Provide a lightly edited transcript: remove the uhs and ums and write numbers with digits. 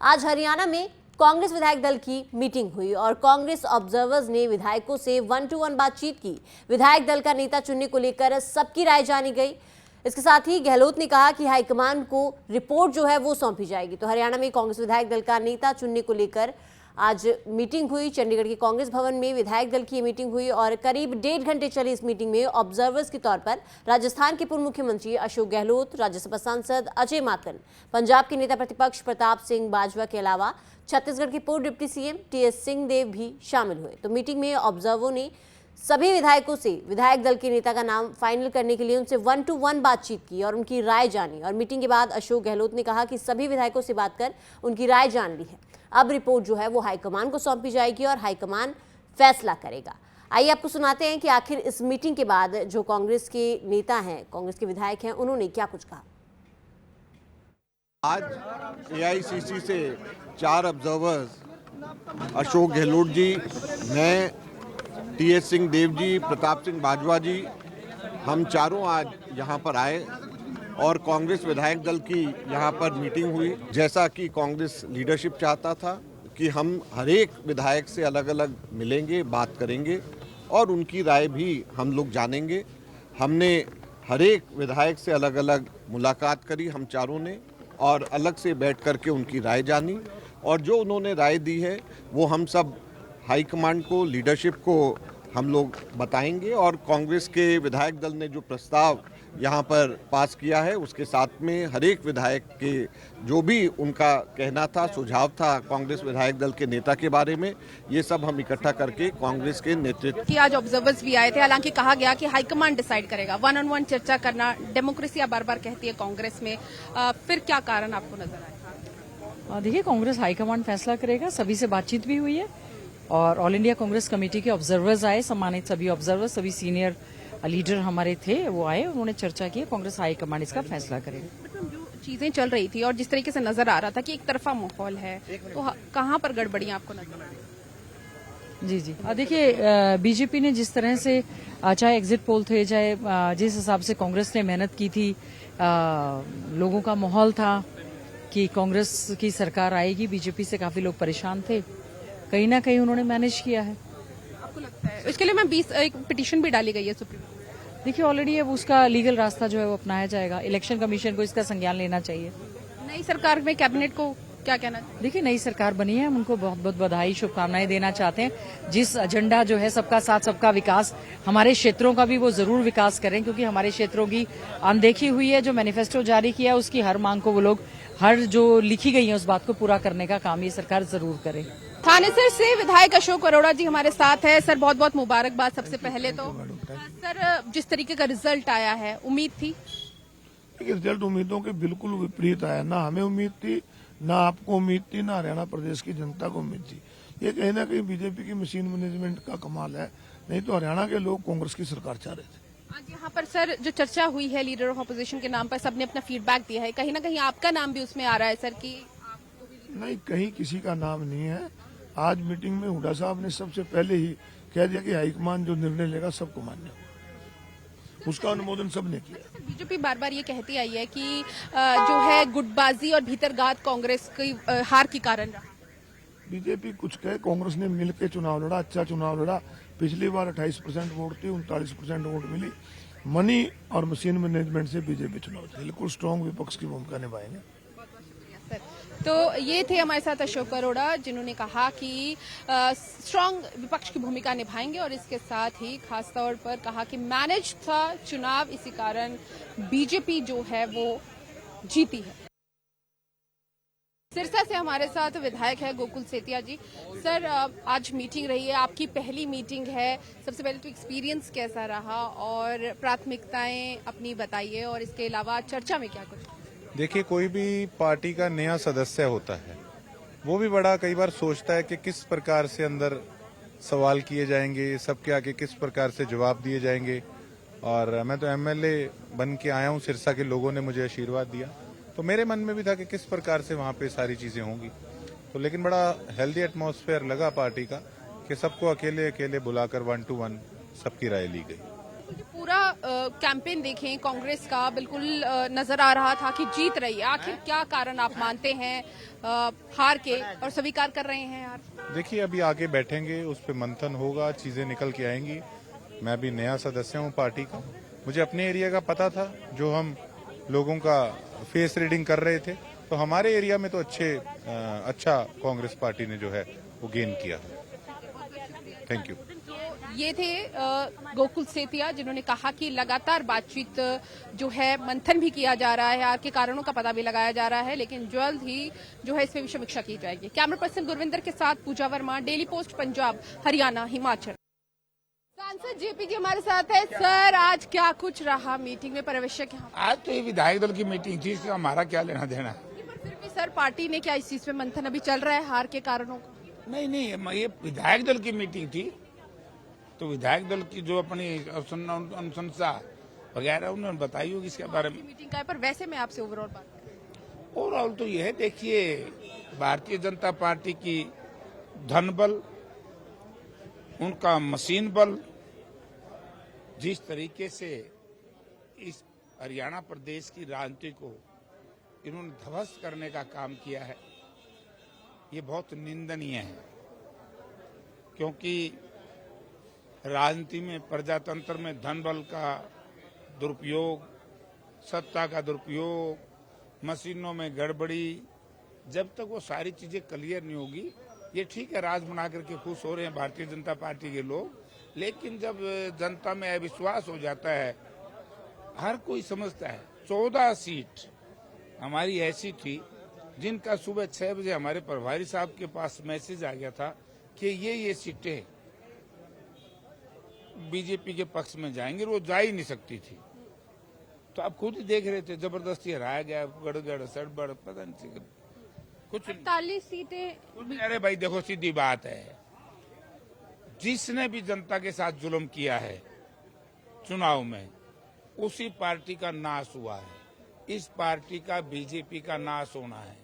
आज हरियाणा में कांग्रेस विधायक दल की मीटिंग हुई और कांग्रेस ऑब्जर्वर्स ने विधायकों से 1-to-1 बातचीत की। विधायक दल का नेता चुनने को लेकर सबकी राय जानी गई। इसके साथ ही गहलोत ने कहा कि हाईकमान को रिपोर्ट जो है वो सौंपी जाएगी। तो हरियाणा में कांग्रेस विधायक दल का नेता चुनने को लेकर आज मीटिंग हुई। चंडीगढ़ के कांग्रेस भवन में विधायक दल की मीटिंग हुई और करीब 1.5 घंटे चली इस मीटिंग में ऑब्जर्वर्स के तौर पर राजस्थान के पूर्व मुख्यमंत्री अशोक गहलोत, राज्यसभा सांसद अजय माकन, पंजाब के नेता प्रतिपक्ष प्रताप सिंह बाजवा के अलावा छत्तीसगढ़ के पूर्व डिप्टी सीएम टीएस सिंहदेव भी शामिल हुए। तो मीटिंग में ऑब्जर्वर ने सभी विधायकों से विधायक दल के नेता का नाम फाइनल करने के लिए उनसे 1-to-1 बातचीत की और उनकी राय जानी। और मीटिंग के बाद अशोक गहलोत ने कहा कि सभी विधायकों से बात कर उनकी राय जान ली है। अब रिपोर्ट जो है वो हाईकमान को सौंपी जाएगी और हाईकमान फैसला करेगा। आइए आपको सुनाते हैं कि आखिर इस मीटिंग के बाद जो कांग्रेस के नेता हैं, कांग्रेस के विधायक हैं, उन्होंने क्या कुछ कहा। आज एआईसीसी से 4 ऑब्जर्वर्स अशोक गहलोत जी, मैं, टीएस सिंहदेव जी, प्रताप सिंह बाजवा जी, हम चारों आज यहाँ पर आए और कांग्रेस विधायक दल की यहाँ पर मीटिंग हुई। जैसा कि कांग्रेस लीडरशिप चाहता था कि हम हर एक विधायक से अलग अलग मिलेंगे, बात करेंगे और उनकी राय भी हम लोग जानेंगे। हमने हर एक विधायक से अलग अलग मुलाकात करी, हम चारों ने, और अलग से बैठ करके उनकी राय जानी। और जो उन्होंने राय दी है वो हम सब हाईकमांड को, लीडरशिप को हम लोग बताएंगे। और कांग्रेस के विधायक दल ने जो प्रस्ताव यहाँ पर पास किया है उसके साथ में हर एक विधायक के जो भी उनका कहना था, सुझाव था कांग्रेस विधायक दल के नेता के बारे में, ये सब हम इकट्ठा करके कांग्रेस के नेतृत्व कि आज ऑब्जर्वर्स भी आए थे। हालांकि कहा गया कि हाईकमान डिसाइड करेगा। 1-on-1 चर्चा करना डेमोक्रेसी बार बार कहती है कांग्रेस में, फिर क्या कारण आपको नजर आया? देखिए, कांग्रेस हाईकमान फैसला करेगा। सभी से बातचीत भी हुई है और ऑल इंडिया कांग्रेस कमेटी के ऑब्जर्वर्स आए, सम्मानित सभी ऑब्जर्वर्स, सभी सीनियर लीडर हमारे थे, वो आए, उन्होंने चर्चा की। कांग्रेस हाईकमान इसका फैसला करेगा। जो चीजें चल रही थी और जिस तरीके से नजर आ रहा था कि एक तरफा माहौल है, तो कहाँ पर गड़बड़ियां आपको नजर आई? जी जी, देखिए, बीजेपी ने जिस तरह से चाहे एग्जिट पोल थे, चाहे जिस हिसाब से कांग्रेस ने मेहनत की थी, लोगों का माहौल था कि कांग्रेस की सरकार आएगी, बीजेपी से काफी लोग परेशान थे, कहीं ना कहीं उन्होंने मैनेज किया है। आपको लगता है इसके लिए एक पिटीशन भी डाली गई है सुप्रीम? देखिए, ऑलरेडी अब उसका लीगल रास्ता जो है वो अपनाया जाएगा। इलेक्शन कमीशन को इसका संज्ञान लेना चाहिए। नई सरकार में कैबिनेट को क्या कहना चाहिए? देखिए, नई सरकार बनी है, हम उनको बहुत बहुत बधाई, शुभकामनाएं देना चाहते हैं। जिस एजेंडा जो है सबका साथ सबका विकास, हमारे क्षेत्रों का भी वो जरूर विकास करें, क्योंकि हमारे क्षेत्रों की अनदेखी हुई है। जो मैनिफेस्टो जारी किया उसकी हर मांग को वो लोग, हर जो लिखी गई है उस बात को पूरा करने का काम ये सरकार जरूर करे। थानेसर से विधायक अशोक अरोड़ा जी हमारे साथ है। सर, बहुत बहुत मुबारकबाद। सबसे पहले तो सर, जिस तरीके का रिजल्ट आया है, उम्मीद थी? रिजल्ट उम्मीदों के बिल्कुल विपरीत आया। ना हमें उम्मीद थी, ना आपको उम्मीद थी, ना हरियाणा प्रदेश की जनता को उम्मीद थी। ये कहीं ना कहीं बीजेपी की मशीन मैनेजमेंट का कमाल है, नहीं तो हरियाणा के लोग कांग्रेस की सरकार चाह रहे थे। आज यहाँ पर सर जो चर्चा हुई है लीडर ऑफ अपोजिशन के नाम पर, सबने अपना फीडबैक दिया है, कहीं ना कहीं आपका नाम भी उसमें आ रहा है सर की? नहीं, कहीं किसी का नाम नहीं है। आज मीटिंग में हुड्डा साहब ने सबसे पहले ही कह दिया कि हाईकमान जो निर्णय लेगा सबको मान्य होगा, उसका अनुमोदन सबने किया। बीजेपी बार बार ये कहती आई है कि जो है गुटबाजी और भीतरघात कांग्रेस की हार की कारण रहा। बीजेपी कुछ कहे, कांग्रेस ने मिलकर चुनाव लड़ा, अच्छा चुनाव लड़ा। पिछली बार 28% वोट थी, 39% वोट मिली। मनी और मशीन मैनेजमेंट से बीजेपी चुनाव बिल्कुल स्ट्रांग विपक्ष की भूमिका निभाएंगे। तो ये थे हमारे साथ अशोक अरोड़ा, जिन्होंने कहा कि स्ट्रांग विपक्ष की भूमिका निभाएंगे और इसके साथ ही खास तौर पर कहा कि मैनेज था चुनाव, इसी कारण बीजेपी जो है वो जीती है। सिरसा से हमारे साथ विधायक है गोकुल सेतिया जी। सर, आज मीटिंग रही है, आपकी पहली मीटिंग है। सबसे पहले तो एक्सपीरियंस कैसा रहा और प्राथमिकताएं अपनी बताइए, और इसके अलावा चर्चा में क्या कुछ? देखिए, कोई भी पार्टी का नया सदस्य होता है, वो भी बड़ा कई बार सोचता है कि किस प्रकार से अंदर सवाल किए जाएंगे, सबके आगे किस प्रकार से जवाब दिए जाएंगे। और मैं तो एमएलए बन के आया हूँ, सिरसा के लोगों ने मुझे आशीर्वाद दिया, तो मेरे मन में भी था कि किस प्रकार से वहाँ पे सारी चीजें होंगी। तो लेकिन बड़ा हेल्दी एटमॉस्फेयर लगा पार्टी का कि सबको अकेले अकेले बुलाकर 1-to-1 सबकी राय ली गई। पूरा कैंपेन देखें कांग्रेस का, बिल्कुल नजर आ रहा था कि जीत रही है। आखिर क्या कारण आप मानते हैं हार के, और स्वीकार कर रहे हैं यार? देखिए, अभी आगे बैठेंगे, उस पर मंथन होगा, चीजें निकल के आएंगी। मैं भी नया सदस्य हूं पार्टी का, मुझे अपने एरिया का पता था। जो हम लोगों का फेस रीडिंग कर रहे थे, तो हमारे एरिया में तो अच्छा कांग्रेस पार्टी ने जो है वो गेन किया है। Thank you. ये थे गोकुल सेतिया, जिन्होंने कहा कि लगातार बातचीत जो है, मंथन भी किया जा रहा है, आर के कारणों का पता भी लगाया जा रहा है, लेकिन जल्द ही जो है इसमें समीक्षा की जाएगी। कैमरा पर्सन गुरविंदर के साथ पूजा वर्मा, डेली पोस्ट पंजाब, हरियाणा, हिमाचल। सांसद जेपी जी हमारे साथ है। सर, आज क्या कुछ रहा मीटिंग में, पर्यवेक्षक यहाँ? आज तो ये विधायक दल की मीटिंग थी, इसका हमारा क्या लेना देना। पर फिर भी सर, पार्टी ने क्या इस चीज में मंथन अभी चल रहा है हार के कारणों का? नहीं, ये विधायक दल की मीटिंग थी, तो विधायक दल की जो अपनी अनुशंसा वगैरह उन्होंने बताई होगी इसके बारे में। मीटिंग का है, पर वैसे मैं आपसे ओवरऑल बात कर रही हूं। ओवरऑल तो ये है, देखिए, भारतीय जनता पार्टी की धन बल, उनका मशीन बल, जिस तरीके से इस हरियाणा प्रदेश की राजनीति को इन्होंने ध्वस्त करने का काम किया है, ये बहुत निंदनीय है। क्योंकि राजनीति में, प्रजातंत्र में धन बल का दुरुपयोग, सत्ता का दुरुपयोग, मशीनों में गड़बड़ी, जब तक वो सारी चीजें क्लियर नहीं होगी, ये ठीक है, राज बना करके खुश हो रहे हैं भारतीय जनता पार्टी के लोग, लेकिन जब जनता में अविश्वास हो जाता है, हर कोई समझता है। 14 सीट हमारी ऐसी थी जिनका सुबह 6 बजे हमारे प्रभारी साहब के पास मैसेज आ गया था कि ये सीटें बीजेपी के पक्ष में जाएंगे, वो जा ही नहीं सकती थी। तो आप खुद ही देख रहे थे, जबरदस्ती हराया गया, गड़गड़ सड़बड़, पता नहीं कुछ 48 सीटें। अरे भाई देखो, सीधी बात है, जिसने भी जनता के साथ जुल्म किया है चुनाव में, उसी पार्टी का नाश हुआ है। इस पार्टी का, बीजेपी का नाश होना है।